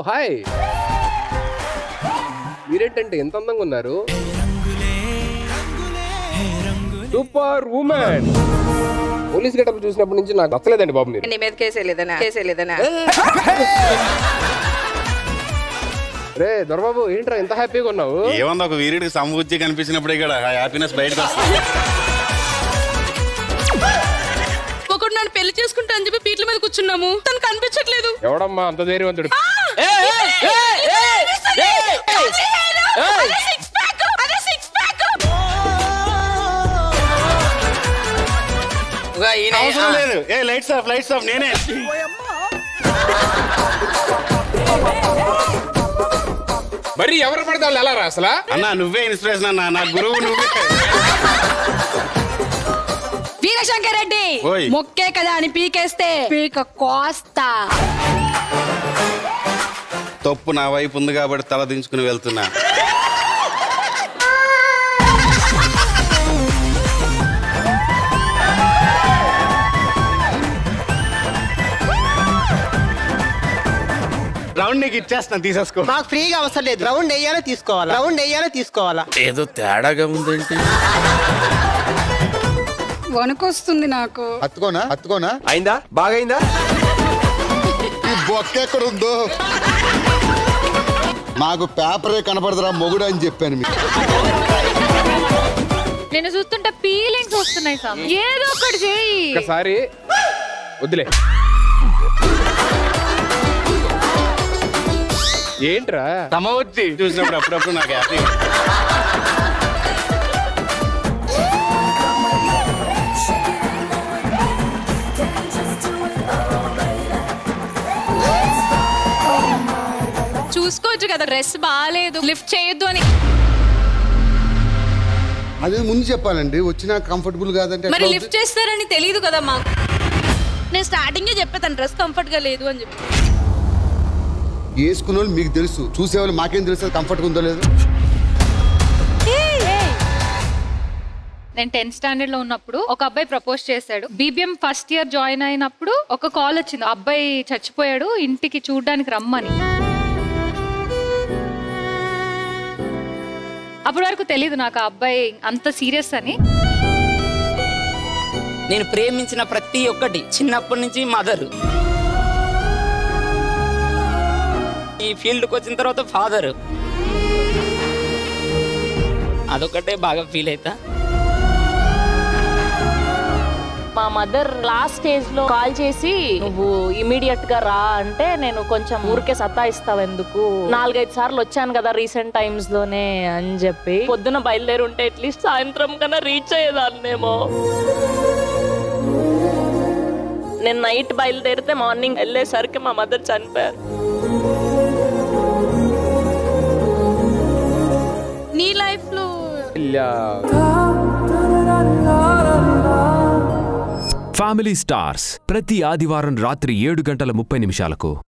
Hi. మీరేంటంటే ఎంత అందంగా ఉన్నారు. Super women. పోలీస్ గెటప్ చూసినప్పటి నుంచి నాకు నచ్చలేదండి బాబు. మీరు నీ మీద కేసేలేదనా రే దొరబాబు ఏంట్రా ఎంత హ్యాపీగా ఉన్నావు? ఏమన్నా ఒక వీరుడికి సమృద్ధి కనిపించినప్పుడు ఇక్కడ హ్యాపీనెస్ బయటకు వస్తుంది. ఒకడు నన్ను పెళ్లి చేసుకుంటా అని చెప్పి పీట్ల మీద కూర్చున్నాము, తను కనిపించట్లేదు. ఎవడమ్మా అంత ధైర్యవంతుడు? లేదు. ఏ లైట్స్ ఆఫ్ నేనే. మరి ఎవరు పడతావు ఎలా రా అసలు? అన్నా నువ్వే ఇన్స్పిరేషన్ అన్నా, నా గురువు నువ్వే. వీరశంకర్ రెడ్డి మొక్కే కదా అని పీకేస్తే పీక కోస్తా. తప్పు నా వైపు ఉంది కాబట్టి తల దించుకుని వెళ్తున్నా. రౌండ్ నీకు ఇచ్చేస్తాను, తీసేసుకో. నాకు ఫ్రీగా అవసరం లేదు. రౌండ్ వేయాలో తీసుకోవాలా? ఏదో తేడాగా ఉందేంటి? వణుకొస్తుంది నాకు. అత్తుకోనా అయిందా? బాగా అయిందా? ఈ బొక్క ఎక్కడ ఉందో నాకు పేపరే కనపడదురా మొగుడు అని చెప్పాను మీకు. నేను చూస్తుంటే ఫీలింగ్స్ వస్తున్నాయి సార్. ఏదో ఒకటి చేయి. ఒకసారి వద్దులే. ఏంట్రా తమ వచ్చి చూసినప్పుడు అప్పుడప్పుడు నాకు హ్యాపీ. చూసుకోవచ్చు కదా డ్రెస్ బాగాలేదు, లిఫ్ట్ చేయొద్దు అని. అదే ముందు చెప్పాలండి, వచ్చినా కంఫర్టబుల్ కాదంటే. మరి లిఫ్ట్ చేస్తారని తెలియదు కదా మాకు. నేను స్టార్టింగే చెప్పేతాను డ్రెస్ కంఫర్ట్ గా లేదు అని చెప్పి. వేసుకున్న వాళ్ళు మీకు తెలుసు, చూసేవాళ్ళు మాకేం తెలుసు కంఫర్ట్గా ఉందో లేదో. నేను 10th స్టాండర్డ్ లో ఉన్నప్పుడు ఒక అబ్బాయి ప్రపోజ్ చేశాడు. BBM ఫస్ట్ ఇయర్ జాయిన్ అయినప్పుడు ఒక కాల్ వచ్చింది, అబ్బాయి చచ్చిపోయాడు, ఇంటికి చూడ్డానికి రమ్మని. అప్పటి వరకు తెలీదు నాకు ఆ అబ్బాయి అంత సీరియస్ అని. నేను ప్రేమించిన ప్రతి ఒక్కటి చిన్నప్పటి నుంచి మదర్, ఈ ఫీల్డ్కి వచ్చిన తర్వాత ఫాదర్, అదొకటే బాగా ఫీల్ అవుతా. మా మదర్ లాస్ట్ స్టేజ్ లో కాల్ చేసి నువ్వు ఇమీడియట్ గా రా అంటే, నేను కొంచెం ఊరికే సతాయిస్తావు ఎందుకు, 4-5 సార్లు వచ్చాను కదా రీసెంట్ టైమ్స్ లోనే అని చెప్పి, పొద్దున బయలుదేరి ఉంటే అట్లీస్ట్ సాయంత్రం కన్నా రీచ్ అయ్యేదాన్నేమో. నేను నైట్ బయలుదేరితే మార్నింగ్ వెళ్ళేసరికి మా మదర్ చనిపోయారు. నీ లైఫ్ లో ఫ్యామిలీ స్టార్స్ ప్రతి ఆదివారం రాత్రి 7:30 నిమిషాలకు